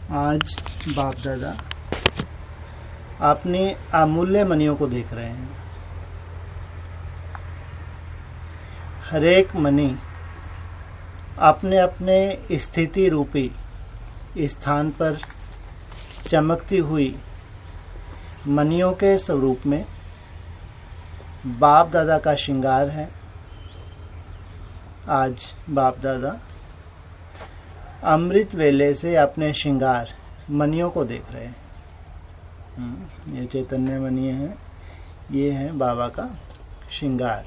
आज बाप दादा अपनी अमूल्य मनियों को देख रहे हैं। हर एक मनी अपने अपने स्थिति रूपी स्थान पर चमकती हुई मनियों के स्वरूप में बाप दादा का श्रृंगार है। आज बाप दादा अमृत वेले से अपने श्रृंगार मनियों को देख रहे हैं। ये चैतन्य मणि है, ये है बाबा का श्रृंगार।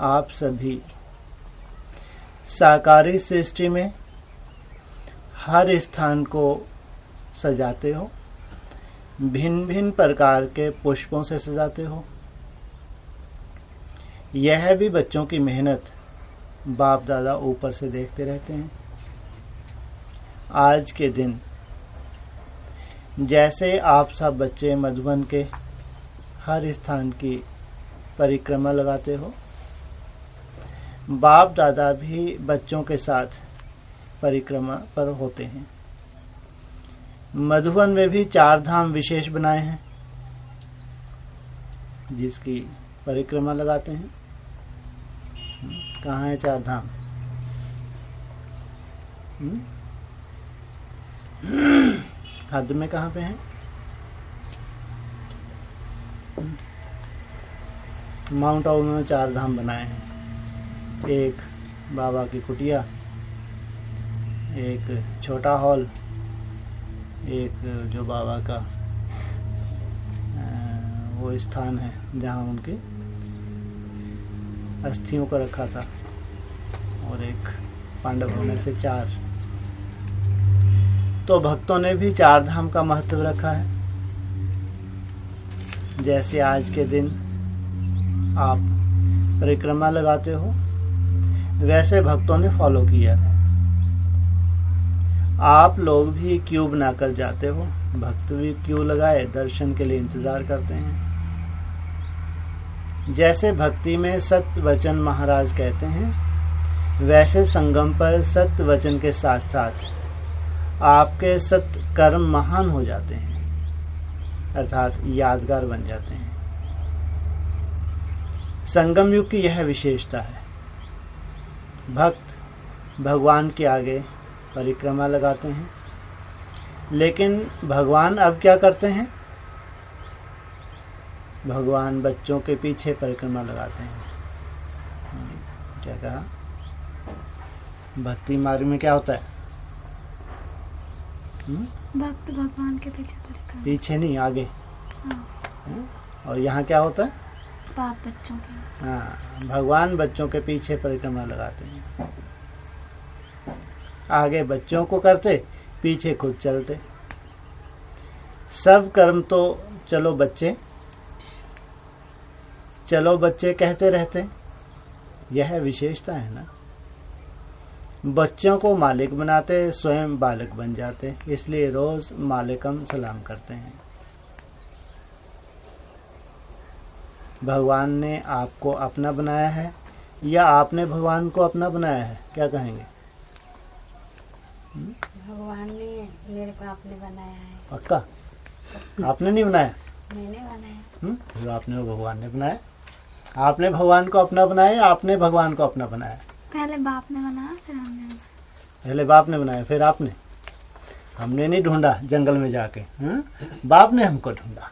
आप सभी साकारी सृष्टि में हर स्थान को सजाते हो, भिन्न भिन्न प्रकार के पुष्पों से सजाते हो। यह भी बच्चों की मेहनत बाप दादा ऊपर से देखते रहते हैं। आज के दिन जैसे आप सब बच्चे मधुबन के हर स्थान की परिक्रमा लगाते हो, बाप दादा भी बच्चों के साथ परिक्रमा पर होते हैं। मधुबन में भी 4 धाम विशेष बनाए हैं जिसकी परिक्रमा लगाते हैं। कहाँ है 4 धाम? हद में कहाँ पे हैं? माउंट आबू में 4 धाम बनाए हैं। एक बाबा की कुटिया, एक छोटा हॉल, एक जो बाबा का वो स्थान है जहाँ उनकी अस्थियों को रखा था, और एक पांडव भवन से 4। तो भक्तों ने भी 4 धाम का महत्व रखा है। जैसे आज के दिन आप परिक्रमा लगाते हो, वैसे भक्तों ने फॉलो किया है। आप लोग भी क्यू बनाकर जाते हो, भक्त भी क्यू लगाए दर्शन के लिए इंतजार करते हैं। जैसे भक्ति में सत्य वचन महाराज कहते हैं, वैसे संगम पर सत्य वचन के साथ साथ आपके सत्य कर्म महान हो जाते हैं, अर्थात यादगार बन जाते हैं। संगम युग की यह विशेषता है। भक्त भगवान के आगे परिक्रमा लगाते हैं, लेकिन भगवान अब क्या करते हैं? भगवान बच्चों के पीछे परिक्रमा लगाते हैं। क्या कहा? भक्ति मार्ग में क्या होता है? भक्त भगवान के पीछे परिक्रमा, पीछे नहीं, आगे। हाँ। और यहाँ क्या होता है? बाप बच्चों के। हाँ, भगवान बच्चों के पीछे परिक्रमा लगाते हैं। आगे बच्चों को करते, पीछे खुद चलते। सब कर्म तो चलो बच्चे कहते रहते। यह विशेषता है ना। बच्चों को मालिक बनाते, स्वयं बालक बन जाते, इसलिए रोज मालिकम सलाम करते हैं। भगवान ने आपको अपना बनाया है या आपने भगवान को अपना बनाया है? क्या कहेंगे? भगवान ने मेरे को आपने बनाया है। पक्का? आपने नहीं बनाया? मैंने बनाया। जो आपने वो भगवान ने बनाया। आपने भगवान को अपना बनाया, आपने भगवान को अपना बनाया? पहले बाप ने बनाया, फिर हमने बनाया। पहले बाप ने बनाया, फिर आपने? हमने नहीं ढूंढा जंगल में जाके, बाप ने हमको ढूंढा।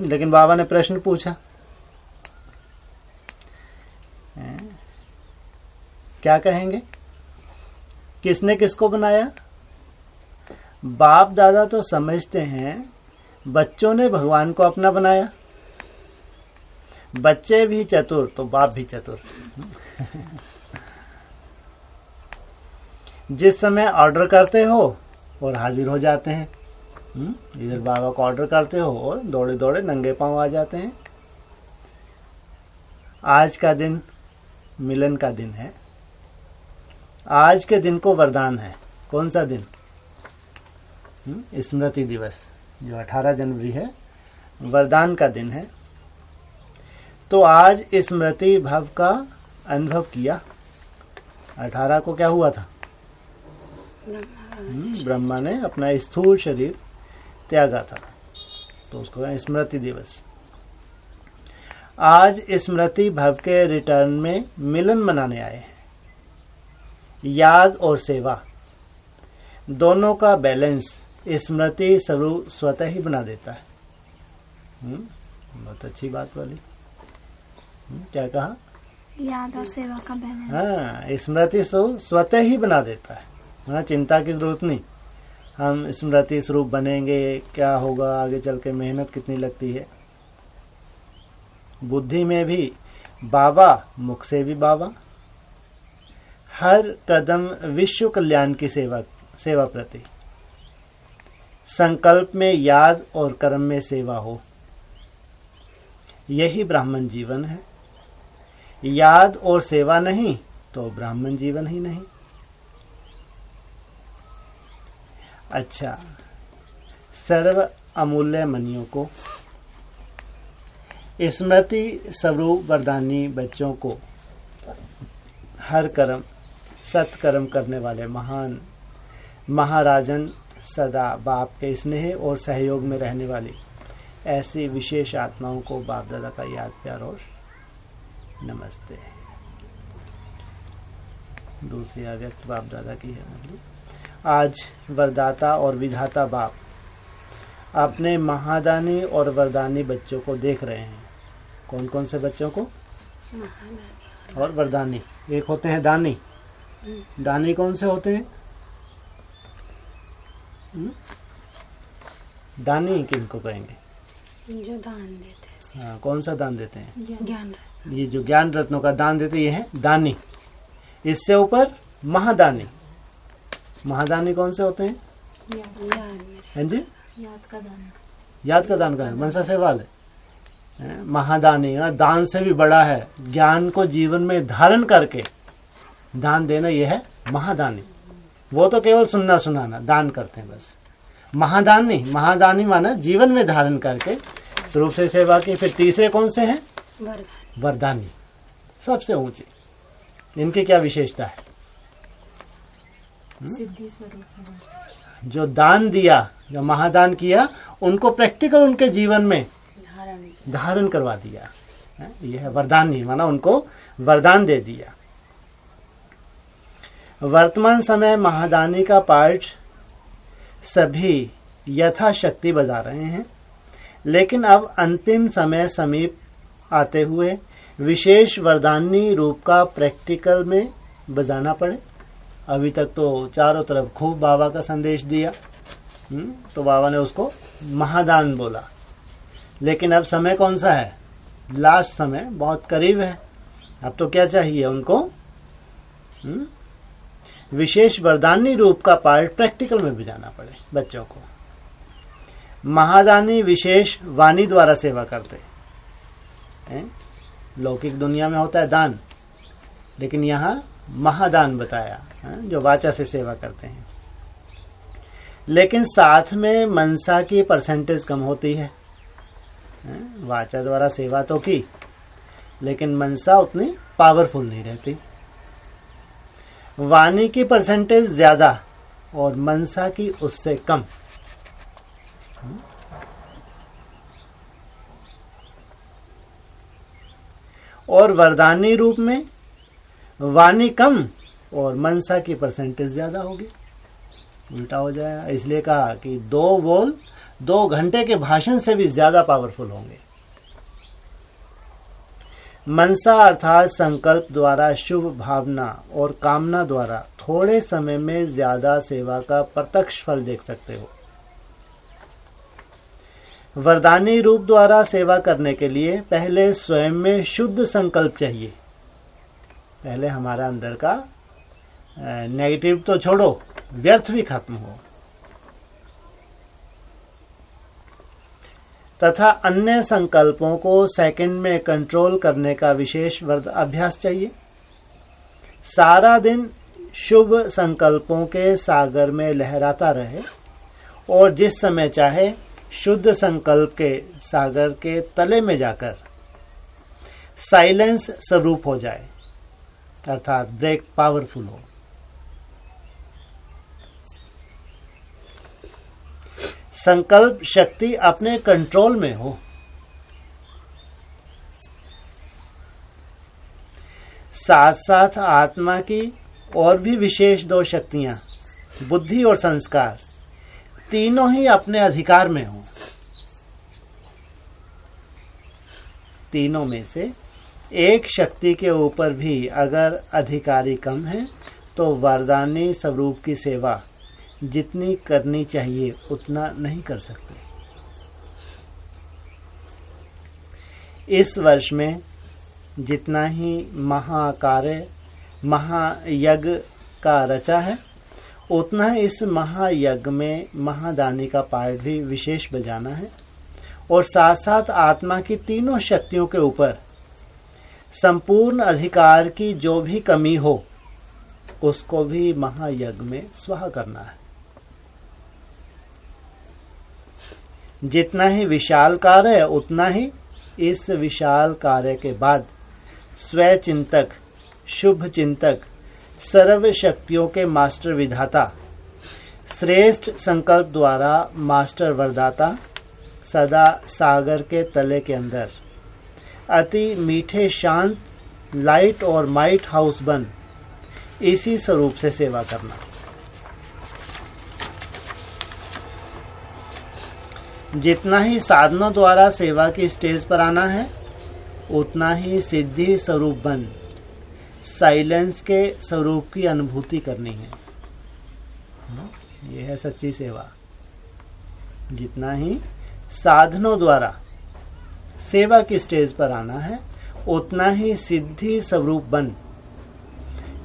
लेकिन बाबा ने प्रश्न पूछा, क्या कहेंगे? किसने किसको बनाया? बाप दादा तो समझते हैं बच्चों ने भगवान को अपना बनाया। बच्चे भी चतुर तो बाप भी चतुर। जिस समय ऑर्डर करते हो और हाजिर हो जाते हैं। इधर बाबा को ऑर्डर करते हो और दौड़े दौड़े नंगे पांव आ जाते हैं। आज का दिन मिलन का दिन है। आज के दिन को वरदान है। कौन सा दिन? स्मृति दिवस, जो 18 जनवरी है, वरदान का दिन है। तो आज स्मृति भाव का अनुभव किया। 18 को क्या हुआ था? ब्रह्मा ने अपना स्थूल शरीर त्यागा था, तो उसको कहें स्मृति दिवस। आज स्मृति भव के रिटर्न में मिलन मनाने आए हैं। याद और सेवा दोनों का बैलेंस स्मृति स्वतः ही बना देता है। बहुत अच्छी बात वाली। क्या कहा? याद और सेवा का बैलेंस। हाँ, स्मृति स्वतः ही बना देता है, वहाँ चिंता की जरूरत नहीं। हम स्मृति स्वरूप बनेंगे, क्या होगा आगे चल के, मेहनत कितनी लगती है। बुद्धि में भी बाबा, मुख से भी बाबा। हर कदम विश्व कल्याण की सेवा प्रति। संकल्प में याद और कर्म में सेवा हो, यही ब्राह्मण जीवन है। याद और सेवा नहीं तो ब्राह्मण जीवन ही नहीं। अच्छा, सर्व अमूल्य मनियों को, स्मृति स्वरूप वरदानी बच्चों को, हर कर्म सत्कर्म करने वाले महान महाराजन, सदा बाप के स्नेह और सहयोग में रहने वाली ऐसी विशेष आत्माओं को बाप दादा का याद प्यार और नमस्ते। दूसरी अव्यक्त बाप दादा की है। मतलब आज वरदाता और विधाता बाप अपने महादानी और वरदानी बच्चों को देख रहे हैं। कौन कौन से बच्चों को? और वरदानी। एक होते हैं दानी। दानी कौन से होते हैं? दानी किनको कहेंगे? जो दान देते हैं। हाँ, कौन सा दान देते हैं? ज्ञान। ये जो ज्ञान रत्नों का दान देते ये है दानी। इससे ऊपर महादानी। महादानी कौन से होते हैं? हैं जी? याद का दान। याद का दान का है, मनसा सेवा है। महादानी ना, दान से भी बड़ा है। ज्ञान को जीवन में धारण करके दान देना, यह है महादानी। वो तो केवल सुनना सुनाना दान करते हैं बस। महादानी, महादानी माना जीवन में धारण करके स्वरूप से सेवा की। फिर तीसरे कौन से हैं? वरदानी, सबसे ऊंचे। इनकी क्या विशेषता है? सिद्धि स्वरूप। जो दान दिया, जो महादान किया, उनको प्रैक्टिकल उनके जीवन में धारण करवा दिया। यह है वरदानी, माना उनको वरदान दे दिया। वर्तमान समय महादानी का पार्ट सभी यथाशक्ति बजा रहे हैं, लेकिन अब अंतिम समय समीप आते हुए विशेष वरदानी रूप का प्रैक्टिकल में बजाना पड़े। अभी तक तो चारों तरफ खूब बाबा का संदेश दिया, तो बाबा ने उसको महादान बोला। लेकिन अब समय कौन सा है? लास्ट समय बहुत करीब है। अब तो क्या चाहिए उनको? विशेष वरदानी रूप का पार्ट प्रैक्टिकल में बजाना पड़े बच्चों को। महादानी विशेष वाणी द्वारा सेवा करते हैं। लौकिक दुनिया में होता है दान, लेकिन यहाँ महादान बताया, जो वाचा से सेवा करते हैं। लेकिन साथ में मनसा की परसेंटेज कम होती है। वाचा द्वारा सेवा तो की, लेकिन मनसा उतनी पावरफुल नहीं रहती। वाणी की परसेंटेज ज्यादा और मनसा की उससे कम। और वरदानी रूप में वाणी कम और मनसा की परसेंटेज ज्यादा होगी। उल्टा हो जाएगा। इसलिए कहा कि 2 बोल 2 घंटे के भाषण से भी ज्यादा पावरफुल होंगे। मनसा अर्थात संकल्प द्वारा शुभ भावना और कामना द्वारा थोड़े समय में ज्यादा सेवा का प्रत्यक्ष फल देख सकते हो। वरदानी रूप द्वारा सेवा करने के लिए पहले स्वयं में शुद्ध संकल्प चाहिए। पहले हमारा अंदर का नेगेटिव तो छोड़ो, व्यर्थ भी खत्म हो, तथा अन्य संकल्पों को सेकंड में कंट्रोल करने का विशेष अभ्यास चाहिए। सारा दिन शुभ संकल्पों के सागर में लहराता रहे और जिस समय चाहे शुद्ध संकल्प के सागर के तले में जाकर साइलेंस स्वरूप हो जाए, अर्थात ब्रेक पावरफुल हो। संकल्प शक्ति अपने कंट्रोल में हो। साथ साथ आत्मा की और भी विशेष 2 शक्तियां, बुद्धि और संस्कार, तीनों ही अपने अधिकार में हो। तीनों में से एक शक्ति के ऊपर भी अगर अधिकारी कम है तो वरदानी स्वरूप की सेवा जितनी करनी चाहिए उतना नहीं कर सकते। इस वर्ष में जितना ही महाकार्य महायज्ञ का रचा है उतना इस महायज्ञ में महादानी का पार्ट भी विशेष बजाना है और साथ साथ आत्मा की तीनों शक्तियों के ऊपर संपूर्ण अधिकार की जो भी कमी हो उसको भी महायज्ञ में स्वाहा करना है। जितना ही विशाल कार्य है उतना ही इस विशाल कार्य के बाद स्वयं चिंतक, शुभ चिंतक, सर्व शक्तियों के मास्टर विधाता, श्रेष्ठ संकल्प द्वारा मास्टर वरदाता, सदा सागर के तले के अंदर अति मीठे शांत लाइट और माइट हाउस बन इसी स्वरूप से सेवा करना। जितना ही साधनों द्वारा सेवा की स्टेज पर आना है उतना ही सिद्धि स्वरूप बन साइलेंस के स्वरूप की अनुभूति करनी है। यह है सच्ची सेवा। जितना ही साधनों द्वारा सेवा की स्टेज पर आना है उतना ही सिद्धि स्वरूप बन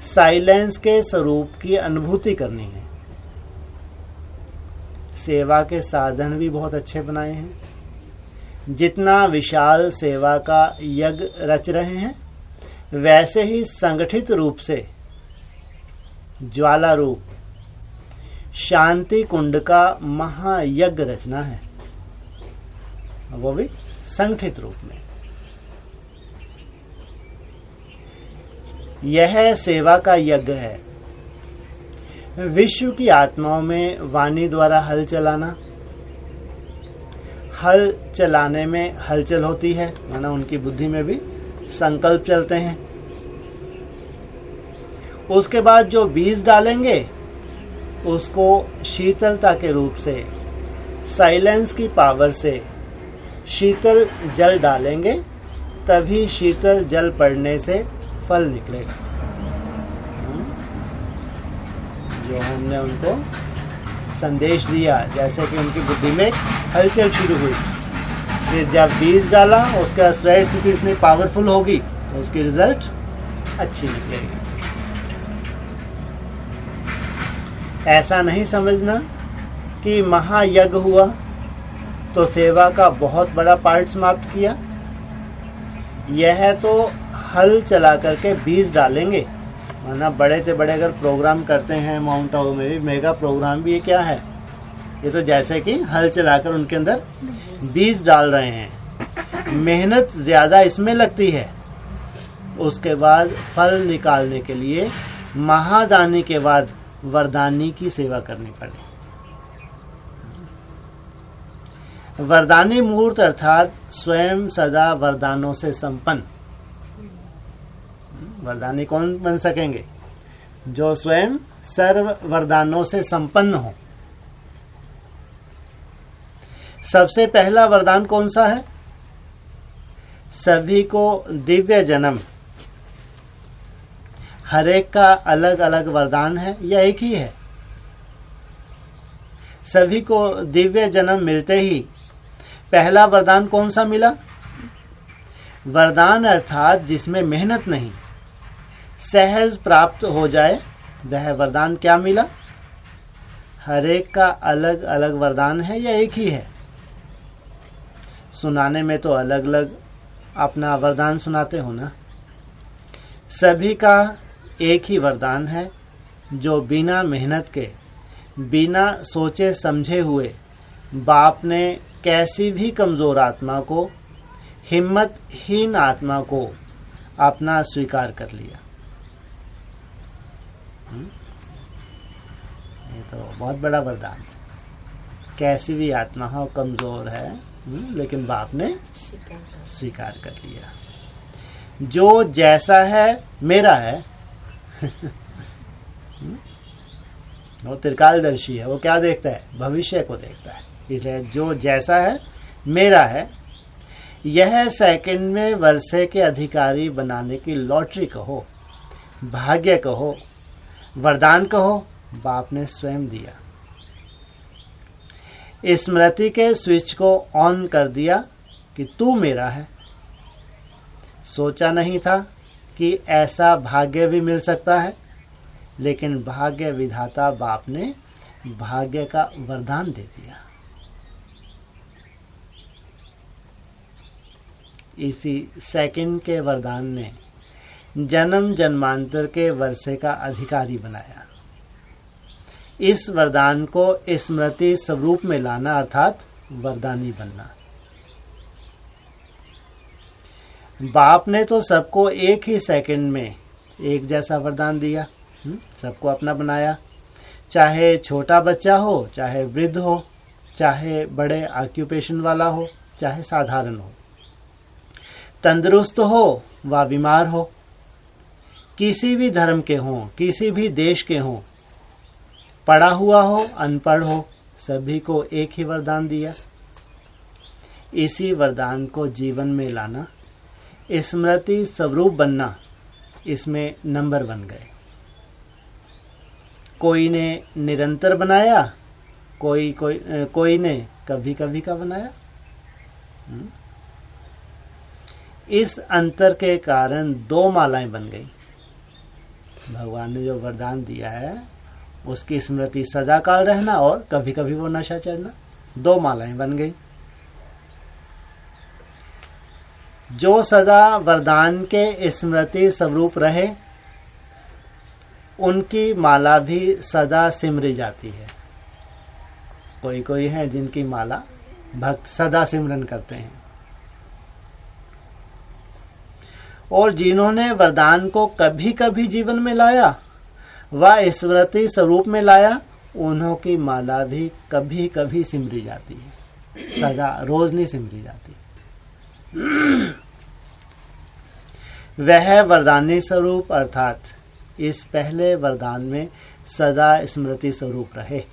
साइलेंस के स्वरूप की अनुभूति करनी है। सेवा के साधन भी बहुत अच्छे बनाए हैं। जितना विशाल सेवा का यज्ञ रच रहे हैं वैसे ही संगठित रूप से ज्वाला रूप शांति कुंड का महायज्ञ रचना है, वो भी संगठित रूप में। यह सेवा का यज्ञ है। विश्व की आत्माओं में वाणी द्वारा हल चलाना, हल चलाने में हलचल होती है, माना उनकी बुद्धि में भी संकल्प चलते हैं। उसके बाद जो बीज डालेंगे उसको शीतलता के रूप से साइलेंस की पावर से शीतल जल डालेंगे, तभी शीतल जल पड़ने से फल निकलेगा। जो हमने उनको संदेश दिया, जैसे कि उनकी बुद्धि में हलचल शुरू हुई, फिर जब बीज डाला उसका स्वयं स्थिति इतनी पावरफुल होगी तो उसकी रिजल्ट अच्छी निकलेगी। ऐसा नहीं समझना कि महायज्ञ हुआ तो सेवा का बहुत बड़ा पार्ट समाप्त किया। यह तो हल चला करके बीज डालेंगे, माना बड़े से बड़े अगर प्रोग्राम करते हैं, माउंट आबू में भी मेगा प्रोग्राम भी ये क्या है, ये तो जैसे कि हल चलाकर उनके अंदर बीज डाल रहे हैं। मेहनत ज्यादा इसमें लगती है, उसके बाद फल निकालने के लिए महादानी के बाद वरदानी की सेवा करनी पड़े। वरदानी मुहूर्त अर्थात स्वयं सदा वरदानों से संपन्न। वरदानी कौन बन सकेंगे? जो स्वयं सर्व वरदानों से संपन्न हो। सबसे पहला वरदान कौन सा है? सभी को दिव्य जन्म। हर एक का अलग अलग वरदान है या एक ही है? सभी को दिव्य जन्म मिलते ही पहला वरदान कौन सा मिला? वरदान अर्थात जिसमें मेहनत नहीं, सहज प्राप्त हो जाए, वह वरदान क्या मिला? हर एक का अलग अलग वरदान है या एक ही है? सुनाने में तो अलग अलग अपना वरदान सुनाते हो ना। सभी का एक ही वरदान है, जो बिना मेहनत के, बिना सोचे समझे हुए बाप ने कैसी भी कमजोर आत्मा को, हिम्मतहीन आत्मा को अपना स्वीकार कर लिया। ये तो बहुत बड़ा वरदान है। कैसी भी आत्मा हो, कमजोर है, लेकिन बाप ने स्वीकार कर लिया। जो जैसा है मेरा है। वो त्रिकालदर्शी है, वो क्या देखता है? भविष्य को देखता है। इसलिए जो जैसा है मेरा है, यह सेकंड में वर्षे के अधिकारी बनाने की लॉटरी कहो, भाग्य कहो, वरदान कहो, बाप ने स्वयं दिया। स्मृति के स्विच को ऑन कर दिया कि तू मेरा है। सोचा नहीं था कि ऐसा भाग्य भी मिल सकता है, लेकिन भाग्य विधाता बाप ने भाग्य का वरदान दे दिया। इसी सेकंड के वरदान ने जन्म जन्मांतर के वर्षे का अधिकारी बनाया। इस वरदान को स्मृति स्वरूप में लाना अर्थात वरदानी बनना। बाप ने तो सबको एक ही सेकंड में एक जैसा वरदान दिया, सबको अपना बनाया। चाहे छोटा बच्चा हो, चाहे वृद्ध हो, चाहे बड़े ऑक्यूपेशन वाला हो, चाहे साधारण हो, तंदुरुस्त हो व बीमार हो, किसी भी धर्म के हों, किसी भी देश के हों, पढ़ा हुआ हो, अनपढ़ हो, सभी को एक ही वरदान दिया। इसी वरदान को जीवन में लाना, स्मृति स्वरूप बनना, इसमें नंबर बन गए। कोई ने निरंतर बनाया, कोई ने कभी कभी का बनाया। इस अंतर के कारण दो मालाएं बन गई। भगवान ने जो वरदान दिया है उसकी स्मृति सदा काल रहना और कभी कभी वो नशा चढ़ना, दो मालाएं बन गई। जो सदा वरदान के स्मृति स्वरूप रहे, उनकी माला भी सदा सिमरी जाती है। कोई कोई है जिनकी माला भक्त सदा सिमरन करते हैं, और जिन्होंने वरदान को कभी कभी जीवन में लाया व स्मृति स्वरूप में लाया, उन्हों की माला भी कभी कभी सिमरी जाती है, सदा रोज नहीं सिमरी जाती। वह वरदानी स्वरूप अर्थात इस पहले वरदान में सदा स्मृति स्वरूप रहे,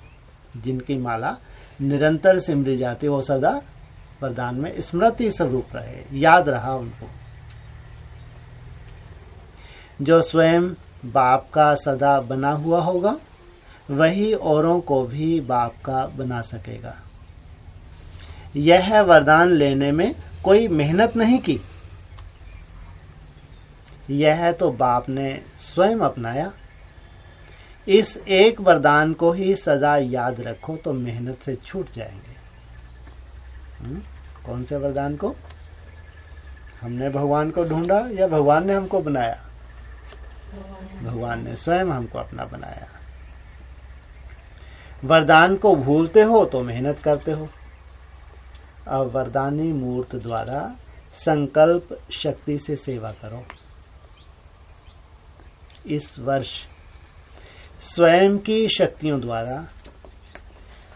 जिनकी माला निरंतर सिमरी जाती, वो सदा वरदान में स्मृति स्वरूप रहे, याद रहा उनको। जो स्वयं बाप का सदा बना हुआ होगा, वही औरों को भी बाप का बना सकेगा। यह वरदान लेने में कोई मेहनत नहीं की, यह तो बाप ने स्वयं अपनाया। इस एक वरदान को ही सदा याद रखो तो मेहनत से छूट जाएंगे। कौन से वरदान को? हमने भगवान को ढूंढा या भगवान ने हमको बनाया? भगवान ने स्वयं हमको अपना बनाया। वरदान को भूलते हो तो मेहनत करते हो। अब वरदानी मूर्त द्वारा संकल्प शक्ति से सेवा करो। इस वर्ष स्वयं की शक्तियों द्वारा,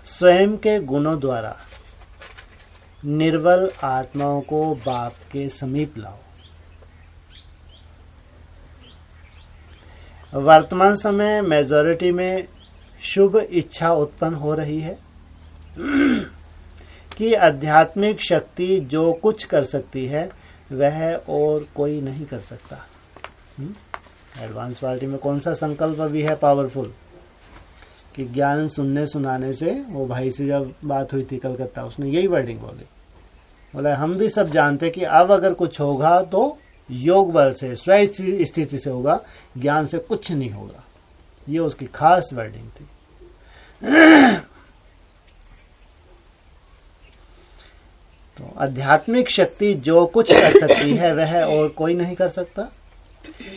स्वयं के गुणों द्वारा निर्बल आत्माओं को बाप के समीप लाओ। वर्तमान समय मेजॉरिटी में शुभ इच्छा उत्पन्न हो रही है कि आध्यात्मिक शक्ति जो कुछ कर सकती है वह और कोई नहीं कर सकता। एडवांस पार्टी में कौन सा संकल्प अभी है पावरफुल कि ज्ञान सुनने सुनाने से, वो भाई से जब बात हुई थी कलकत्ता, उसने यही वर्डिंग बोली, बोला हम भी सब जानते कि अब अगर कुछ होगा तो योग बल से, स्व स्थिति से होगा, ज्ञान से कुछ नहीं होगा। ये उसकी खास वर्डिंग थी। तो आध्यात्मिक शक्ति जो कुछ कर सकती है वह और कोई नहीं कर सकता,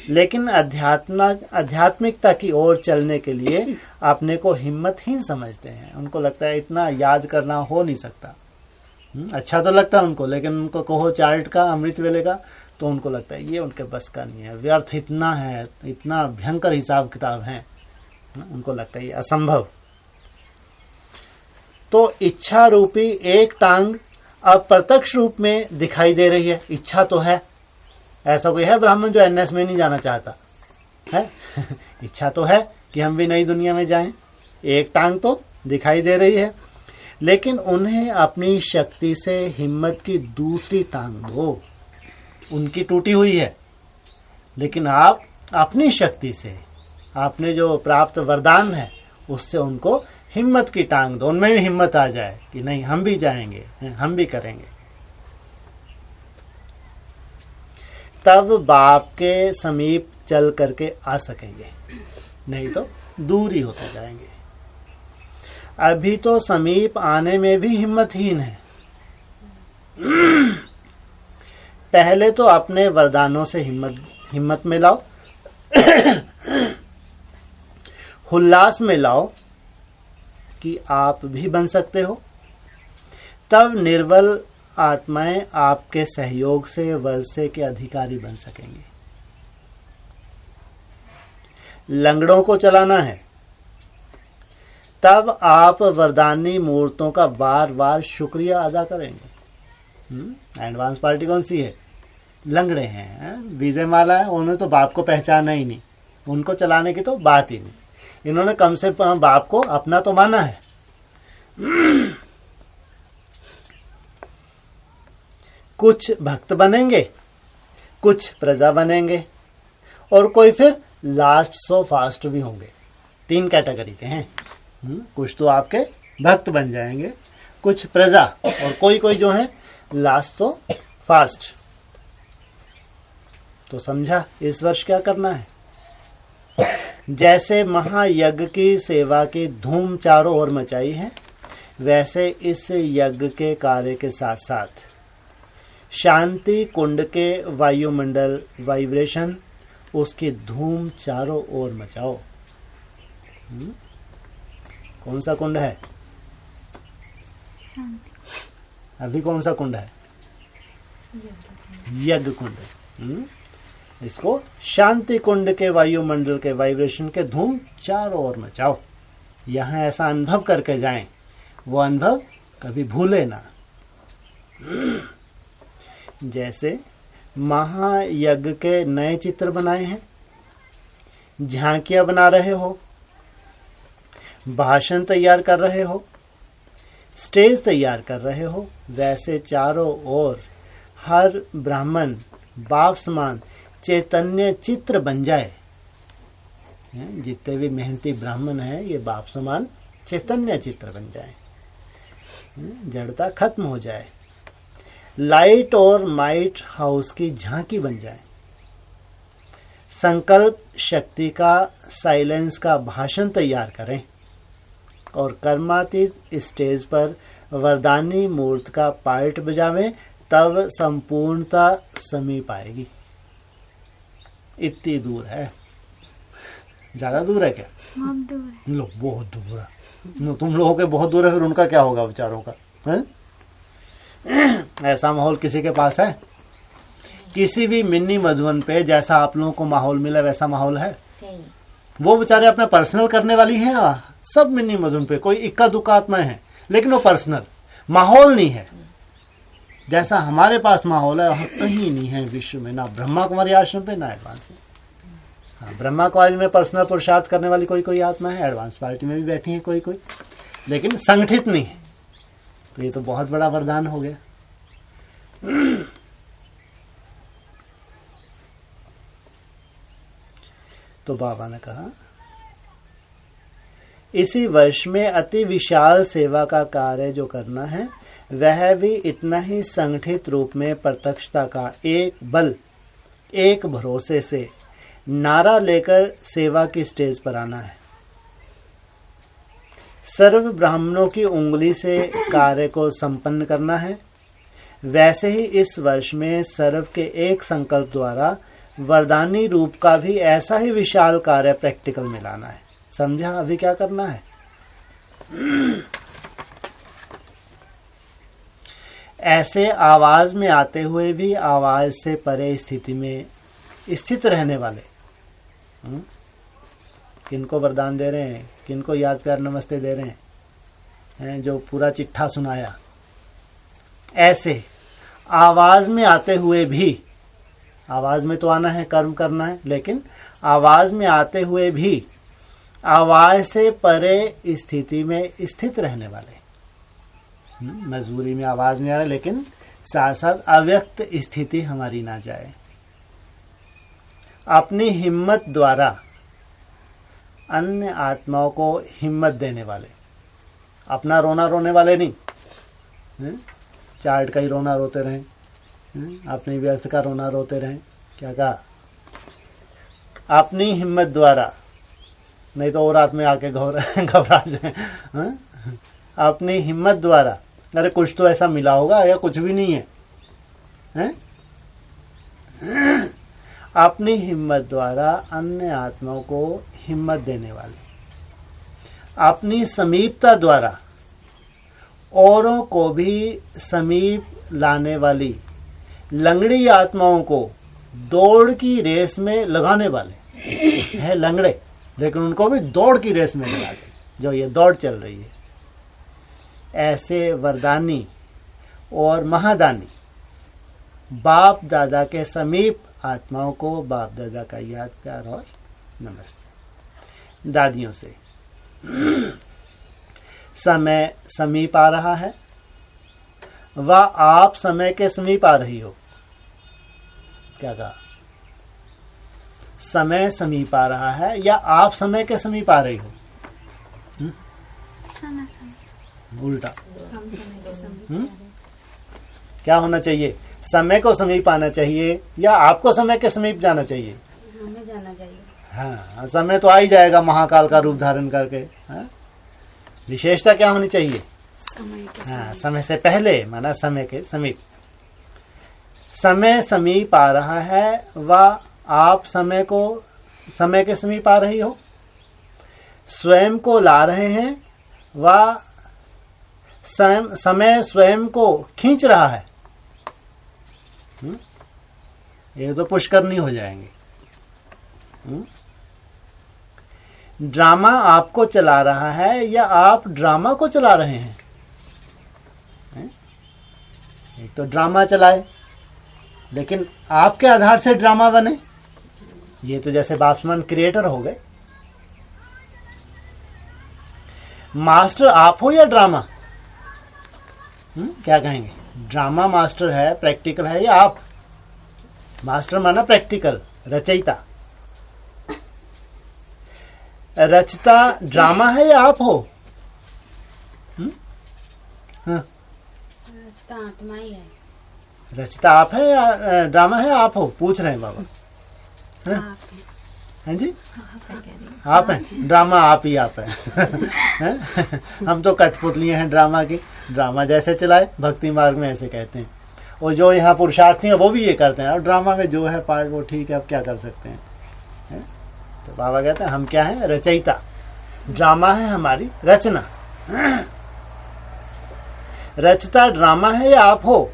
लेकिन आध्यात्मिकता की ओर चलने के लिए अपने को हिम्मतहीन समझते हैं। उनको लगता है इतना याद करना हो नहीं सकता। अच्छा तो लगता है उनको, लेकिन उनको कहो चार्ट का, अमृत वेले का, तो उनको लगता है ये उनके बस का नहीं है, व्यर्थ इतना है, इतना भयंकर हिसाब किताब है, उनको लगता है ये असंभव। तो इच्छा रूपी एक टांग अब प्रत्यक्ष रूप में दिखाई दे रही है। इच्छा तो है, ऐसा कोई है ब्राह्मण जो एनएस में नहीं जाना चाहता है? इच्छा तो है कि हम भी नई दुनिया में जाएं, एक टांग तो दिखाई दे रही है, लेकिन उन्हें अपनी शक्ति से हिम्मत की दूसरी टांग दो। उनकी टूटी हुई है, लेकिन आप अपनी शक्ति से, आपने जो प्राप्त वरदान है उससे उनको हिम्मत की टांग दो। उनमें भी हिम्मत आ जाए कि नहीं, हम भी जाएंगे, हम भी करेंगे। तब बाप के समीप चल करके आ सकेंगे, नहीं तो दूर ही होते जाएंगे। अभी तो समीप आने में भी हिम्मतहीन है। पहले तो अपने वरदानों से हिम्मत में लाओ, उल्लास में लाओ कि आप भी बन सकते हो। तब निर्बल आत्माएं आपके सहयोग से वर्षे के अधिकारी बन सकेंगे। लंगड़ों को चलाना है, तब आप वरदानी मूर्तों का बार बार शुक्रिया अदा करेंगे। एडवांस पार्टी कौन सी है? लंगड़े हैं, विजय माला है, उन्होंने तो बाप को पहचाना ही नहीं, उनको चलाने की तो बात ही नहीं। इन्होंने कम से कम बाप को अपना तो माना है। कुछ भक्त बनेंगे, कुछ प्रजा बनेंगे, और कोई फिर लास्ट सो फास्ट भी होंगे। 3 कैटेगरी के हैं। कुछ तो आपके भक्त बन जाएंगे, कुछ प्रजा, और कोई कोई जो है लास्ट सो फास्ट। तो समझा इस वर्ष क्या करना है? जैसे महायज्ञ की सेवा की धूम चारों ओर मचाई है, वैसे इस यज्ञ के कार्य के साथ साथ शांति कुंड के वायुमंडल वाइब्रेशन, उसकी धूम चारों ओर मचाओ। कौन सा कुंड है? अभी कौन सा कुंड है? यज्ञ कुंड। इसको शांति कुंड के वायुमंडल के वाइब्रेशन के धूम चारों ओर मचाओ। यहां ऐसा अनुभव करके जाएं, वो अनुभव कभी भूले ना। जैसे महायज्ञ के नए चित्र बनाए हैं, झांकियां बना रहे हो, भाषण तैयार कर रहे हो, स्टेज तैयार कर रहे हो, वैसे चारों ओर हर ब्राह्मण बाप समान चैतन्य चित्र बन जाए। जितने भी मेहनती ब्राह्मण हैं, ये बाप समान चैतन्य चित्र बन जाए, जड़ता खत्म हो जाए, लाइट और माइट हाउस की झांकी बन जाए, संकल्प शक्ति का साइलेंस का भाषण तैयार करें, और कर्मातीत स्टेज पर वरदानी मूर्त का पार्ट बजावें, तब संपूर्णता समीप आएगी। इतनी दूर है। ज्यादा दूर है क्या? बहुत दूर है। लो, बहुत दूर है। तुम लोगों के बहुत दूर है, फिर उनका क्या होगा बेचारों का? है? ऐसा माहौल किसी के पास है? किसी भी मिनी मधुबन पे जैसा आप लोगों को माहौल मिला वैसा माहौल है? वो बेचारे अपना पर्सनल करने वाली हैं। सब मिनी मधुबन पे कोई इक्का दुक्का आत्मा है, लेकिन वो पर्सनल माहौल नहीं है। जैसा हमारे पास माहौल है वहां कहीं नहीं है विश्व में, ना ब्रह्मा कुमारी आश्रम पे ना एडवांस में। हाँ, ब्रह्मा कुमारी में पर्सनल पुरुषार्थ करने वाली कोई कोई आत्मा है, एडवांस पार्टी में भी बैठी है कोई कोई, लेकिन संगठित नहीं है। तो ये तो बहुत बड़ा वरदान हो गया। तो बाबा ने कहा, इसी वर्ष में अति विशाल सेवा का कार्य जो करना है, वह भी इतना ही संगठित रूप में प्रत्यक्षता का एक बल, एक भरोसे से नारा लेकर सेवा की स्टेज पर आना है। सर्व ब्राह्मणों की उंगली से कार्य को संपन्न करना है। वैसे ही इस वर्ष में सर्व के एक संकल्प द्वारा वरदानी रूप का भी ऐसा ही विशाल कार्य प्रैक्टिकल में लाना है। समझा अभी क्या करना है? ऐसे आवाज में आते हुए भी आवाज से परे स्थिति में स्थित रहने वाले, किनको वरदान दे रहे हैं, किनको याद प्यार नमस्ते दे रहे हैं? जो पूरा चिट्ठा सुनाया, ऐसे आवाज में आते हुए भी, आवाज में तो आना है, कर्म करना है, लेकिन आवाज में आते हुए भी आवाज से परे स्थिति में स्थित रहने वाले, मजबूरी में आवाज में आ रहा, लेकिन साथ साथ अव्यक्त स्थिति हमारी ना जाए। अपनी हिम्मत द्वारा अन्य आत्माओं को हिम्मत देने वाले, अपना रोना रोने वाले नहीं, चार्ट का ही रोना रोते रहें, अपने व्यर्थ का रोना रोते रहें। क्या कहा? अपनी हिम्मत द्वारा, नहीं तो और आत्मा आके घबरा जाए। अपनी हिम्मत द्वारा, अरे कुछ तो ऐसा मिला होगा या कुछ भी नहीं है, हैं? अपनी हिम्मत द्वारा अन्य आत्माओं को हिम्मत देने वाले, अपनी समीपता द्वारा औरों को भी समीप लाने वाली लंगड़ी आत्माओं को दौड़ की रेस में लगाने वाले हैं। लंगड़े, लेकिन उनको भी दौड़ की रेस में लगा दे, जो ये दौड़ चल रही है। ऐसे वरदानी और महादानी बाप दादा के समीप आत्माओं को बाप दादा का याद, प्यार और नमस्ते। दादियों से समय समीप आ रहा है, व आप समय के समीप आ रही हो। क्या कहा? समय समीप आ रहा है या आप समय के समीप आ रही हो? समय उल्टा। क्या होना चाहिए? समय को समीप आना चाहिए या आपको समय के समीप जाना चाहिए? हमें जाना चाहिए। हाँ, समय तो आ ही जाएगा महाकाल का रूप धारण करके। हाँ? विशेषता क्या होनी चाहिए? समय के हाँ, समय से पहले, माना समय के समीप। समय समीप आ रहा है व आप समय के समीप आ रही हो, स्वयं को ला रहे हैं व समय स्वयं को खींच रहा है। ये तो पुष्करनी हो जाएंगे। ड्रामा आपको चला रहा है या आप ड्रामा को चला रहे हैं? एक तो ड्रामा चलाए, लेकिन आपके आधार से ड्रामा बने, ये तो जैसे बाप्समैन क्रिएटर हो गए। मास्टर आप हो या ड्रामा? क्या कहेंगे? ड्रामा मास्टर है, प्रैक्टिकल है, या आप? मास्टर माना प्रैक्टिकल, रचयिता। रचता ड्रामा है या आप हो? हाँ। रचता आत्मा ही है। रचता आप है या ड्रामा है आप हो? पूछ रहे हैं बाबा। हाँ जी, आप हैं। ड्रामा आप ही आप हैं। हम तो कठपुतलियां हैं ड्रामा की। ड्रामा जैसे चलाए भक्ति मार्ग में ऐसे कहते हैं, और जो यहाँ पुरुषार्थी है वो भी ये करते हैं। और ड्रामा में जो है पार्ट वो ठीक है, अब क्या कर सकते हैं? तो बाबा कहते हैं हम क्या हैं? रचयिता। ड्रामा है हमारी रचना। रचता ड्रामा है या आप हो?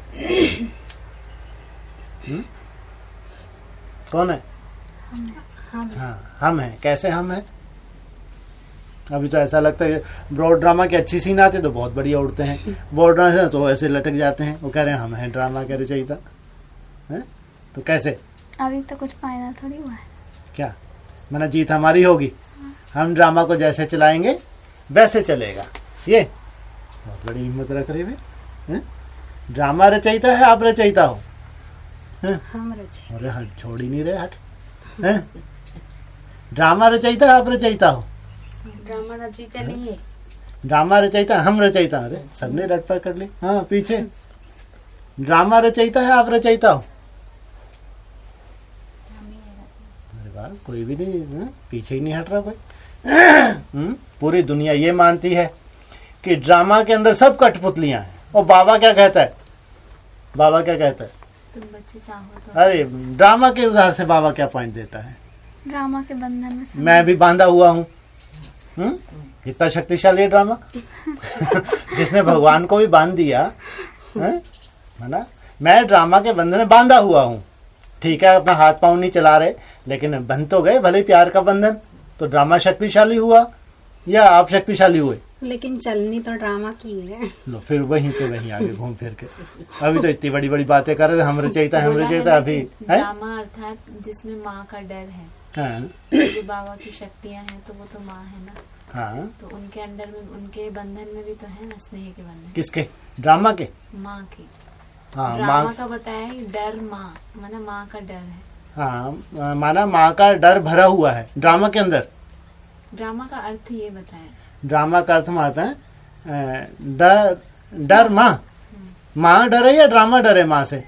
कौन है? हाँ, हम हैं। कैसे हम हैं? अभी तो ऐसा लगता है ब्रॉड ड्रामा की अच्छी सीन आती है तो बहुत बढ़िया उड़ते हैं, ब्रॉड ड्रामा से तो ऐसे लटक जाते हैं। वो कह रहे हैं हम हैं ड्रामा के रचयिता। तो कैसे? अभी तो कुछ फायदा थोड़ी हुआ है। क्या माना? जीत हमारी होगी। हम ड्रामा को जैसे चलाएंगे वैसे चलेगा। ये बहुत बड़ी हिम्मत रख रहे हैं। ड्रामा रचयिता है, आप रचयिता हो? हम रचयिता। अरे हट, छोड़ ही नहीं रहे, हट। ड्रामा रचयिता है, आप रचयिता हो? ड्रामा रचयिता नहीं है। ड्रामा रचयिता, हम रचयिता। अरे सबने रट पर कर ली। हाँ, पीछे। ड्रामा रचयिता है, आप रचयिता हो? अरे वाह, कोई भी नहीं, पीछे ही नहीं हट रहा कोई। पूरी दुनिया ये मानती है कि ड्रामा के अंदर सब कठपुतलियां हैं। और बाबा क्या कहता है? बाबा क्या कहता है? तुम बच्चे चाहो तो। अरे ड्रामा के उधार से बाबा क्या पॉइंट देता है? ड्रामा के बंधन में मैं भी बांधा हुआ हूँ। इतना शक्तिशाली है ड्रामा। जिसने भगवान को भी बांध दिया है ना। मैं ड्रामा के बंधन में बांधा हुआ हूँ। ठीक है, अपना हाथ पांव नहीं चला रहे, लेकिन बंध तो गए, भले प्यार का बंधन। तो ड्रामा शक्तिशाली हुआ या आप शक्तिशाली हुए? लेकिन चलनी तो ड्रामा की है। लो फिर वहीं पे वहीं आगे घूम फिर के अभी तो इतनी बड़ी बड़ी बातें कर रहे थे, हम रचयिता अभी है। ड्रामा अर्थात जिसमें माँ का डर है। हाँ जो बाबा की शक्तियाँ हैं तो वो तो माँ है ना। हाँ, तो उनके अंडर में, उनके बंधन में भी तो है ना स्नेह के बंधन। किसके? ड्रामा के? माँ की। हाँ, ड्रामा का बताया है डर, माँ माना माँ का डर है। हाँ, माना माँ का डर भरा हुआ है ड्रामा के अंदर। ड्रामा का अर्थ ये बताया। ड्रामा का अर्थ में आता है डर माँ डर है या ड्रामा डर है माँ से?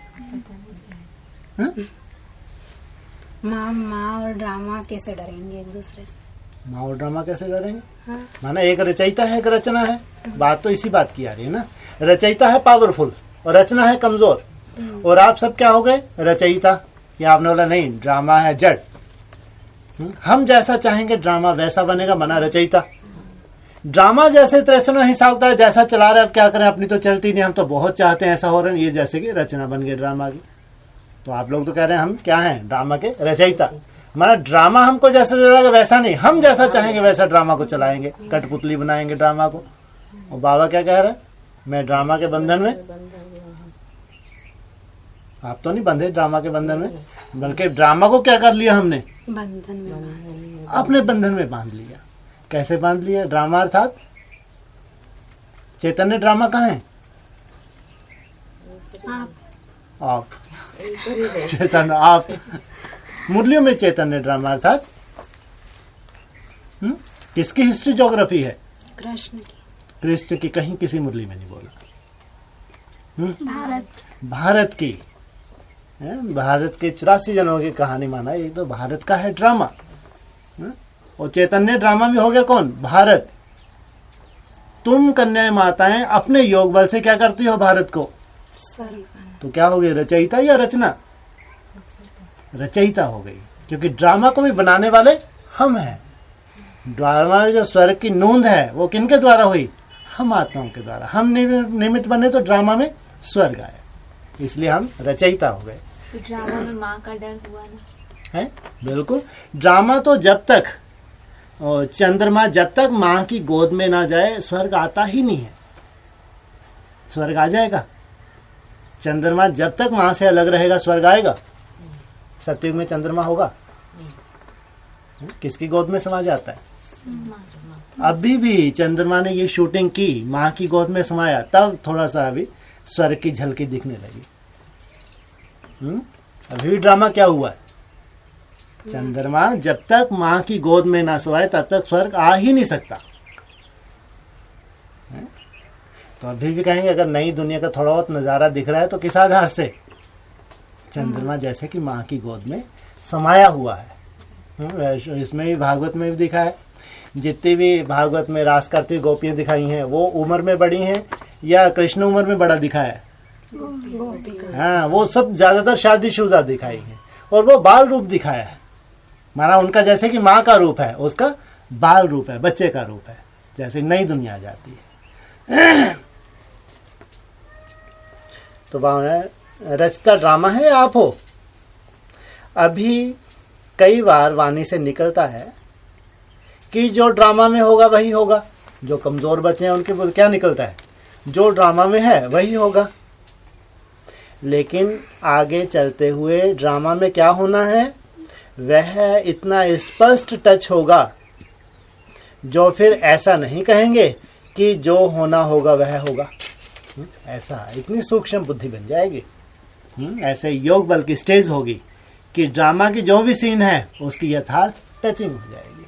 माँ और ड्रामा कैसे डरेंगे एक दूसरे से? माँ और ड्रामा कैसे डरेंगे? हाँ। माना एक रचयिता है, एक रचना है। बात तो इसी बात की आ रही है ना। रचयिता है पावरफुल और रचना है कमजोर, और आप सब क्या हो गए? रचयिता। या आपने बोला नहीं ड्रामा है जड़, हम जैसा चाहेंगे ड्रामा वैसा बनेगा, माना रचयिता। ड्रामा जैसे रचना हिसाब का जैसा चला रहे, अब क्या करें, अपनी तो चलती नहीं, हम तो बहुत चाहते हैं ऐसा हो रहा है, ये जैसे कि रचना बन गई ड्रामा की। तो आप लोग तो कह रहे हैं हम क्या हैं? ड्रामा के रचयिता। हमारा ड्रामा हमको जैसा चलाएगा वैसा नहीं, हम जैसा चाहेंगे वैसा ड्रामा को चलाएंगे, कठपुतली बनाएंगे ड्रामा को। और बाबा क्या कह रहे हैं? मैं ड्रामा के बंधन में, आप तो नहीं बंधे ड्रामा के बंधन में, बल्कि ड्रामा को क्या कर लिया हमने? बंधन में, अपने बंधन में बांध लिया। कैसे बांध लिया? ड्रामा अर्थात चैतन्य। ड्रामा कहाँ है? आप चैतन्य, आप मुरलियों में चैतन्य ड्रामा अर्थात किसकी हिस्ट्री ज्योग्राफी है? कृष्ण की। कृष्ण की कहीं किसी मुरली में नहीं बोला। भारत की, भारत के 84 जनों की कहानी माना, ये तो भारत का है ड्रामा। और चैतन्य ड्रामा में हो गया कौन? भारत। तुम कन्याएं माताएं अपने योग बल से क्या करती हो? भारत को। तो क्या हो गई? रचयिता या रचना? रचयिता हो गई, क्योंकि ड्रामा को भी बनाने वाले हम हैं। ड्रामा में जो स्वर्ग की नूंद है वो किनके द्वारा हुई? हम आत्माओं के द्वारा। हम निमित्त बने तो ड्रामा में स्वर्ग आया, इसलिए हम रचयिता हो गए। तो ड्रामा में माँ का डर हुआ ना? है बिल्कुल। ड्रामा तो जब तक चंद्रमा जब तक माँ की गोद में ना जाए स्वर्ग आता ही नहीं है। स्वर्ग आ जाएगा? चंद्रमा जब तक माँ से अलग रहेगा स्वर्ग आएगा? सतयुग में चंद्रमा होगा? किसकी गोद में समा जाता है? अभी भी चंद्रमा ने ये शूटिंग की, माँ की गोद में समाया, तब थोड़ा सा अभी स्वर्ग की झलकी दिखने लगी। अभी भी ड्रामा क्या हुआ है? चंद्रमा जब तक माँ की गोद में ना सोए तब तक स्वर्ग आ ही नहीं सकता। तो अभी भी कहेंगे अगर नई दुनिया का थोड़ा बहुत नजारा दिख रहा है तो किस आधार से? चंद्रमा जैसे कि माँ की गोद में समाया हुआ है। इसमें भी भागवत में भी दिखा है, जितनी भी भागवत में रास करती गोपियां दिखाई हैं वो उम्र में बड़ी हैं या कृष्ण उम्र में बड़ा दिखा है? हाँ, वो सब ज्यादातर शादीशुदा दिखाई है, और वो बाल रूप दिखाया है। माना उनका जैसे कि माँ का रूप है, उसका बाल रूप है, बच्चे का रूप है, जैसे नई दुनिया आ जाती है। तो रचता ड्रामा है आप हो। अभी कई बार वाणी से निकलता है कि जो ड्रामा में होगा वही होगा। जो कमजोर बच्चे हैं उनके क्या निकलता है? जो ड्रामा में है वही होगा। लेकिन आगे चलते हुए ड्रामा में क्या होना है वह इतना स्पष्ट टच होगा जो फिर ऐसा नहीं कहेंगे कि जो होना होगा वह होगा। ऐसा इतनी सूक्ष्म बुद्धि बन जाएगी। ऐसे योग बल की स्टेज होगी कि ड्रामा की जो भी सीन है उसकी यथार्थ टचिंग हो जाएगी।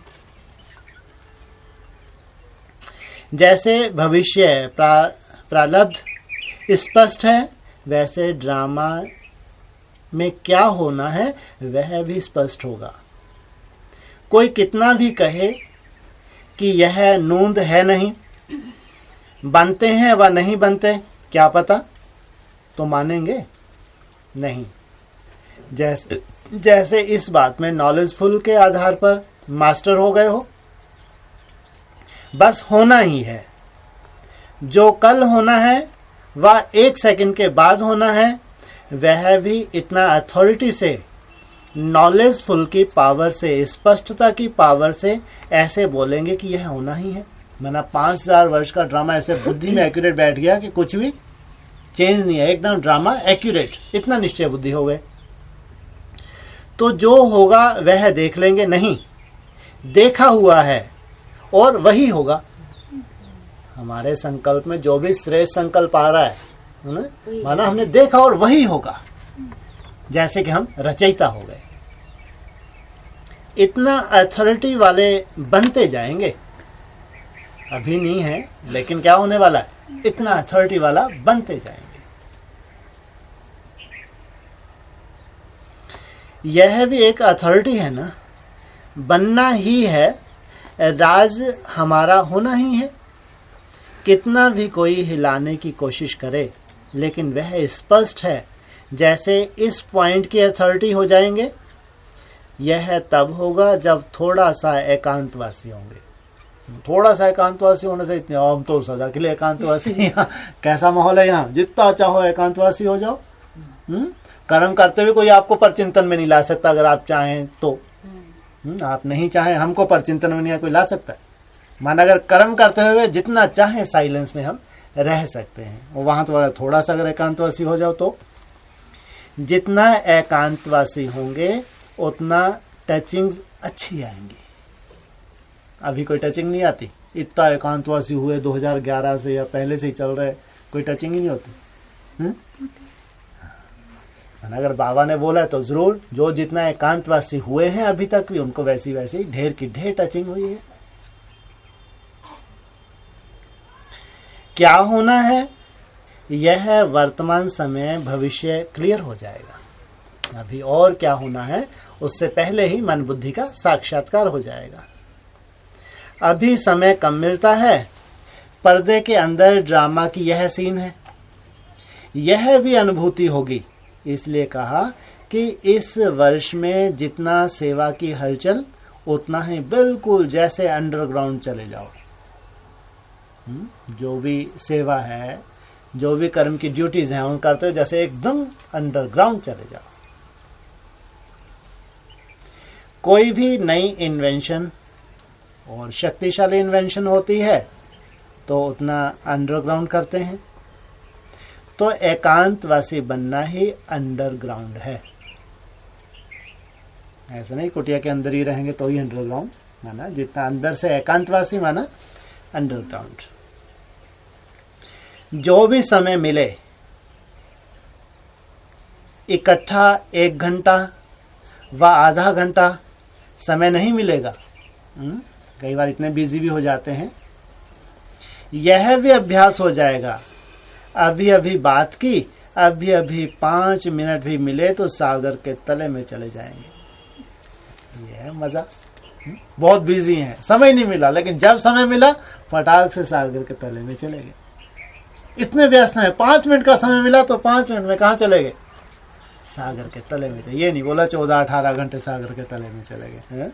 जैसे भविष्य प्रारब्ध स्पष्ट है, वैसे ड्रामा में क्या होना है वह भी स्पष्ट होगा। कोई कितना भी कहे कि यह नूंद है नहीं, बनते हैं व नहीं बनते क्या पता, तो मानेंगे नहीं। जैसे इस बात में नॉलेजफुल के आधार पर मास्टर हो गए हो, बस होना ही है। जो कल होना है वह 1 सेकंड के बाद होना है, वह भी इतना अथॉरिटी से, नॉलेजफुल की पावर से, स्पष्टता की पावर से ऐसे बोलेंगे कि यह होना ही है। मैंने 5000 वर्ष का ड्रामा ऐसे बुद्धि में एक्यूरेट बैठ गया कि कुछ भी चेंज नहीं है, एकदम ड्रामा एक्यूरेट, इतना निश्चय बुद्धि हो गए। तो जो होगा वह देख लेंगे, नहीं देखा हुआ है और वही होगा। हमारे संकल्प में जो भी श्रेष्ठ संकल्प आ रहा है ना, माना हमने देखा और वही होगा, जैसे कि हम रचयिता हो गए। इतना अथॉरिटी वाले बनते जाएंगे, अभी नहीं है लेकिन क्या होने वाला है, इतना अथॉरिटी वाला बनते जाएंगे। यह भी एक अथॉरिटी है ना, बनना ही है, राज हमारा होना ही है। कितना भी कोई हिलाने की कोशिश करे, लेकिन वह स्पष्ट है। जैसे इस पॉइंट की अथॉरिटी हो जाएंगे, यह तब होगा जब थोड़ा सा एकांतवासी होंगे। थोड़ा सा एकांतवासी होने से इतने, हम तो सदा के लिए एकांतवासी, यहाँ कैसा माहौल है, यहाँ जितना चाहो एकांतवासी हो जाओ। कर्म करते हुए कोई आपको परचिंतन में नहीं ला सकता, अगर आप चाहें तो। आप नहीं चाहें, हमको परचिंतन में नहीं कोई ला सकता है। माना अगर कर्म करते हुए जितना चाहे साइलेंस में हम रह सकते हैं, वहां तो थोड़ा सा अगर एकांतवासी हो जाओ तो, जितना एकांतवासी होंगे उतना टचिंग अच्छी आएंगी। अभी कोई टचिंग नहीं आती, इतना एकांतवासी हुए 2011 से या पहले से ही चल रहे, कोई टचिंग ही नहीं होती। अगर बाबा ने बोला है तो जरूर, जो जितना एकांतवासी हुए हैं अभी तक भी, उनको वैसी वैसी ढेर की ढेर टचिंग हुई है। क्या होना है, यह वर्तमान समय भविष्य क्लियर हो जाएगा। अभी और क्या होना है, उससे पहले ही मन बुद्धि का साक्षात्कार हो जाएगा। अभी समय कम मिलता है, पर्दे के अंदर ड्रामा की यह सीन है, यह भी अनुभूति होगी। इसलिए कहा कि इस वर्ष में जितना सेवा की हलचल, उतना ही बिल्कुल जैसे अंडरग्राउंड चले जाओ। जो भी सेवा है, जो भी कर्म की ड्यूटीज हैं, उन करते हो जैसे एकदम अंडरग्राउंड चले जाओ। कोई भी नई इन्वेंशन और शक्तिशाली इन्वेंशन होती है तो उतना अंडरग्राउंड करते हैं। तो एकांतवासी बनना ही अंडरग्राउंड है। ऐसा नहीं कुटिया के अंदर ही रहेंगे तो ही अंडरग्राउंड, माना जितना अंदर से एकांतवासी माना अंडरग्राउंड। जो भी समय मिले, इकट्ठा 1 घंटा व आधा घंटा समय नहीं मिलेगा। कई बार इतने बिजी भी हो जाते हैं, यह भी अभ्यास हो जाएगा। अभी अभी बात की, अभी अभी 5 मिनट भी मिले तो सागर के तले में चले जाएंगे। यह है मजा। बहुत बिजी हैं, समय नहीं मिला, लेकिन जब समय मिला फटाक से सागर के तले में चले गए। इतने व्यस्त हैं, 5 मिनट का समय मिला तो 5 मिनट में कहाँ चले गए, सागर के तले में। ये नहीं बोला 14-18 घंटे सागर के तले में चले गए।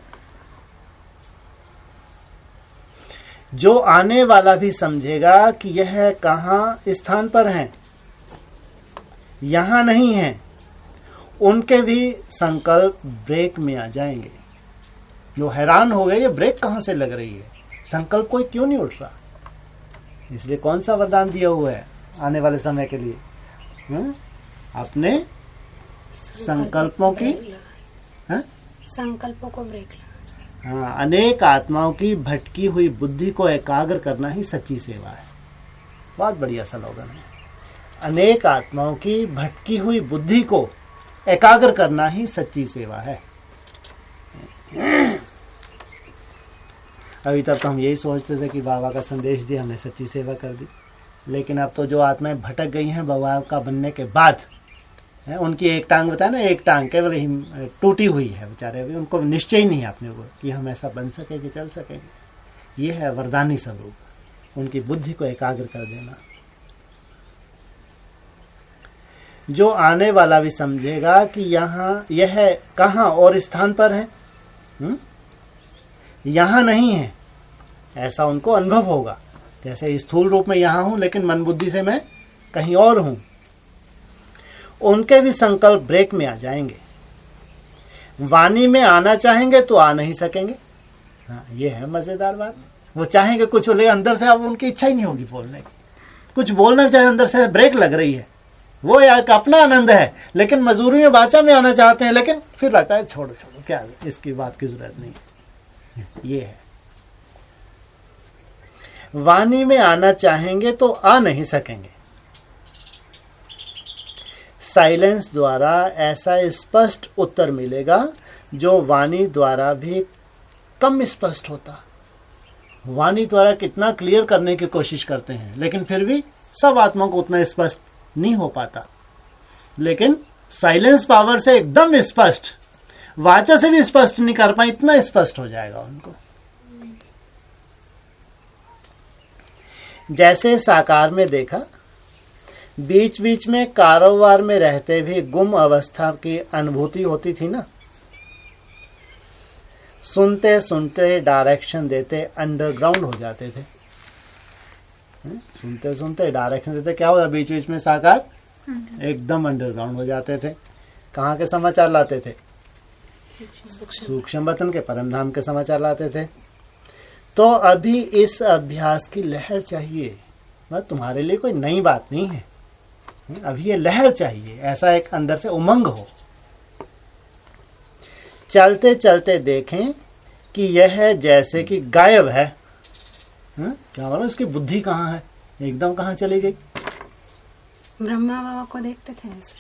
जो आने वाला भी समझेगा कि यह कहाँ स्थान पर है, यहां नहीं है, उनके भी संकल्प ब्रेक में आ जाएंगे। जो हैरान हो गए, ये ब्रेक कहां से लग रही है, संकल्प कोई क्यों नहीं उठ रहा। इसलिए कौन सा वरदान दिया हुआ है आने वाले समय के लिए, अपने संकल्पों की, संकल्पों को ब्रेक। हाँ, अनेक आत्माओं की भटकी हुई बुद्धि को एकाग्र करना ही सच्ची सेवा है। बहुत बढ़िया स्लोगन है। अनेक आत्माओं की भटकी हुई बुद्धि को एकाग्र करना ही सच्ची सेवा है। अभी तक तो हम यही सोचते थे कि बाबा का संदेश दिया, हमने सच्ची सेवा कर दी। लेकिन अब तो जो आत्माएं भटक गई हैं बाबा का बनने के बाद, उनकी एक टांग बताया ना, एक टांग केवल ही टूटी हुई है बेचारे। अभी उनको निश्चय ही नहीं है अपने को कि हम ऐसा बन सकेंगे, चल सकेंगे। ये है वरदानी स्वरूप, उनकी बुद्धि को एकाग्र कर देना। जो आने वाला भी समझेगा कि यहाँ यह कहाँ और स्थान पर है, यहाँ नहीं है, ऐसा उनको अनुभव होगा। जैसे स्थूल रूप में यहाँ हूं, लेकिन मन बुद्धि से मैं कहीं और हूं। उनके भी संकल्प ब्रेक में आ जाएंगे। वाणी में आना चाहेंगे तो आ नहीं सकेंगे। हाँ, ये है मजेदार बात। वो चाहेंगे कुछ बोले, अंदर से अब उनकी इच्छा ही नहीं होगी बोलने की। कुछ बोलना चाहे, अंदर से ब्रेक लग रही है, वो एक अपना आनंद है, लेकिन मजबूरी में बाचा में आना चाहते हैं, लेकिन फिर लगता है छोड़ो छोड़ो, क्या इसकी बात की जरूरत नहीं है। ये है, वाणी में आना चाहेंगे तो आ नहीं सकेंगे। साइलेंस द्वारा ऐसा स्पष्ट उत्तर मिलेगा जो वाणी द्वारा भी कम स्पष्ट होता। वाणी द्वारा कितना क्लियर करने की कोशिश करते हैं, लेकिन फिर भी सब आत्मा को उतना स्पष्ट नहीं हो पाता। लेकिन साइलेंस पावर से एकदम स्पष्ट, वाचा से भी स्पष्ट नहीं कर पाए, इतना स्पष्ट हो जाएगा उनको। जैसे साकार में देखा, बीच बीच में कारोबार में रहते भी गुम अवस्था की अनुभूति होती थी ना। सुनते सुनते डायरेक्शन देते अंडरग्राउंड हो जाते थे। सुनते सुनते डायरेक्शन देते, क्या होता, बीच बीच में साकार एकदम अंडरग्राउंड हो जाते थे। कहाँ के समाचार लाते थे? सूक्ष्म वतन के, परम धाम के समाचार लाते थे। तो अभी इस अभ्यास की लहर चाहिए, मतलब तुम्हारे लिए कोई नई बात नहीं है, अभी ये लहर चाहिए, ऐसा एक अंदर से उमंग हो। चलते चलते देखें कि यह जैसे कि गायब है। क्या बोलो, इसकी बुद्धि कहाँ है, एकदम कहाँ चली गई? ब्रह्मा बाबा को देखते थे ऐसे,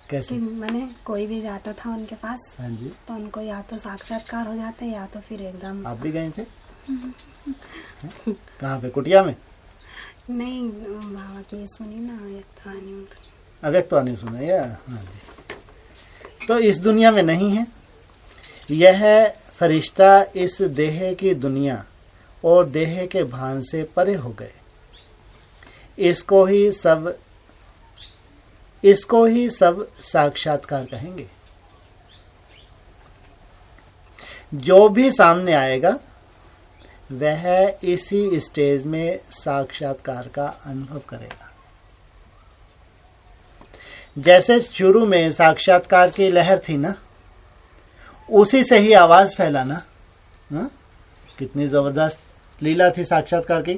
कैसे? मैंने कोई भी जाता था उनके पास, हाँ जी, तो उनको या तो साक्षात्कार हो जाते या तो फिर एकदम। आप भी गए थे? कहाँ पे, कुटिया में? नहीं, बाबा की सुनी ना व्यक्तवाणी, अव्यक्तवाणी सुना या? हाँ जी। तो इस दुनिया में नहीं है, यह फरिश्ता इस देह की दुनिया और देह के भान से परे हो गए। इसको ही सब साक्षात्कार कहेंगे। जो भी सामने आएगा वह इसी स्टेज में साक्षात्कार का अनुभव करेगा। जैसे शुरू में साक्षात्कार की लहर थी ना, उसी से ही आवाज फैला ना। कितनी जबरदस्त लीला थी साक्षात्कार की,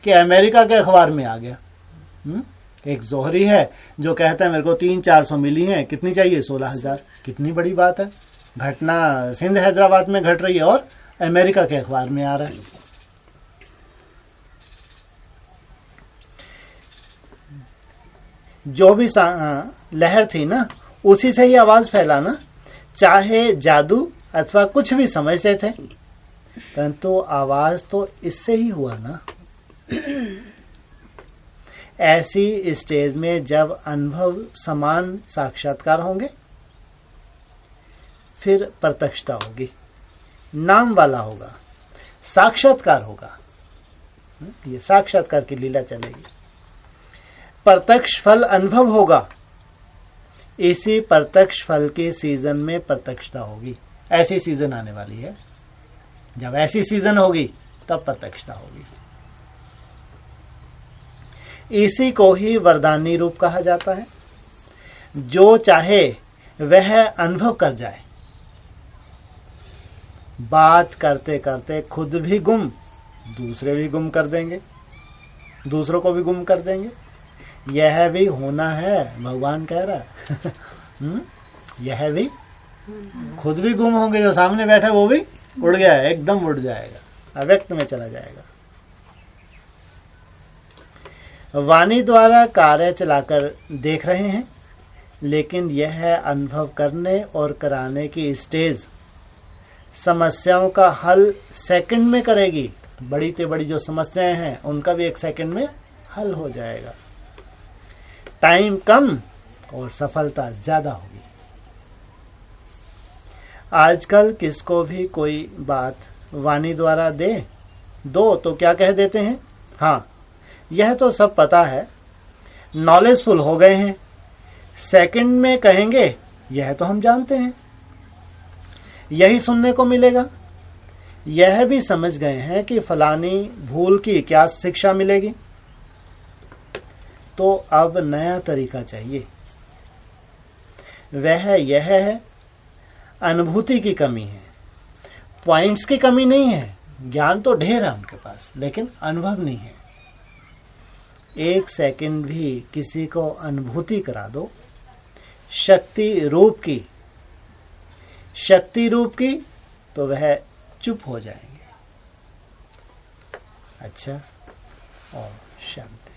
कि अमेरिका के अखबार में आ गया। एक जोहरी है जो कहता है मेरे को 300-400 मिली हैं, कितनी चाहिए? 16,000। कितनी बड़ी बात है। घटना सिंध हैदराबाद में घट रही है और अमेरिका के अखबार में आ रहा है। जो भी लहर थी ना, उसी से ही आवाज फैला ना। चाहे जादू अथवा कुछ भी समझते थे, परंतु आवाज तो इससे ही हुआ ना। ऐसी स्टेज में जब अनुभव समान साक्षात्कार होंगे, फिर प्रत्यक्षता होगी, नाम वाला होगा, साक्षात्कार होगा। ये साक्षात्कार की लीला चलेगी। प्रत्यक्ष फल अनुभव होगा। इसी प्रत्यक्ष फल के सीजन में प्रत्यक्षता होगी। ऐसी सीजन आने वाली है, जब ऐसी सीजन होगी तब प्रत्यक्षता होगी। इसी को ही वरदानी रूप कहा जाता है। जो चाहे वह अनुभव कर जाए। बात करते करते खुद भी गुम, दूसरे भी गुम कर देंगे, दूसरों को भी गुम कर देंगे। यह भी होना है, भगवान कह रहा है। यह भी, खुद भी गुम होंगे, जो सामने बैठा है वो भी उड़ गया है, एकदम उड़ जाएगा, अव्यक्त में चला जाएगा। वाणी द्वारा कार्य चलाकर देख रहे हैं, लेकिन यह अनुभव करने और कराने की स्टेज समस्याओं का हल सेकंड में करेगी। बड़ी से बड़ी जो समस्याएं हैं उनका भी एक सेकंड में हल हो जाएगा। टाइम कम और सफलता ज्यादा होगी। आजकल किसको भी कोई बात वाणी द्वारा दो तो क्या कह देते हैं? हाँ, यह तो सब पता है, नॉलेजफुल हो गए हैं। सेकंड में कहेंगे यह तो हम जानते हैं। यही सुनने को मिलेगा। यह भी समझ गए हैं कि फलानी भूल की क्या शिक्षा मिलेगी। तो अब नया तरीका चाहिए। वह यह है, अनुभूति की कमी है, पॉइंट्स की कमी नहीं है, ज्ञान तो ढेर है उनके पास, लेकिन अनुभव नहीं है। 1 सेकंड भी किसी को अनुभूति करा दो शक्ति रूप की तो वह चुप हो जाएंगे। अच्छा और शांति।